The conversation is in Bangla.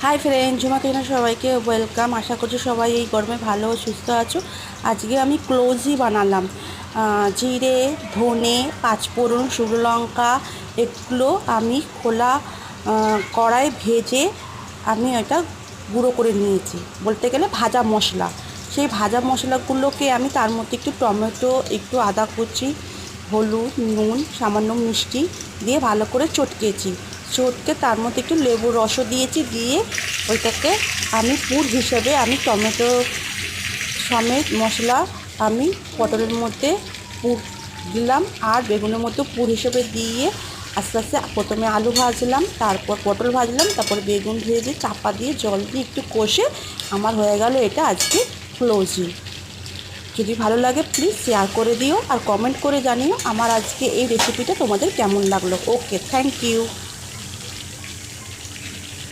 হাই ফ্রেন্ড, ঝুমা কিচেনে সবাইকে ওয়েলকাম। আশা করছি সবাই এই গরমে ভালো ও সুস্থ আছো। আজকে আমি ক্লোজি বানালাম। জিরে, ধনে, পাঁচফোড়ন, শুকনো লঙ্কা এগুলো আমি খোলা কড়াই ভেজে আমি এটা গুঁড়ো করে নিয়েছি, বলতে গেলে ভাজা মশলা। সেই ভাজা মশলাগুলোকে আমি তার মধ্যে একটু টমেটো, একটু আদা কুচি, হলুদ, নুন, সামান্য মিষ্টি দিয়ে ভালো করে চটকে তার মধ্যে একটু লেবুর রসও দিয়েছি। দিয়ে ওইটাকে আমি পুর হিসেবে আমি টমেটো সমেত মশলা আমি পটলের মধ্যে পুর দিলাম, আর বেগুনের মধ্যে পুর হিসেবে দিয়ে আস্তে আস্তে প্রথমে আলু ভাজলাম, তারপর পটল ভাজলাম, তারপর বেগুন ভেজে চাপা দিয়ে জল দিয়ে একটু কষে আমার হয়ে গেল এটা আজকে ক্লোজি। যদি ভালো লাগে প্লিজ শেয়ার করে দিও আর কমেন্ট করে জানিও আমার আজকে এই রেসিপিটা তোমাদের কেমন লাগলো। ওকে, থ্যাংক ইউ।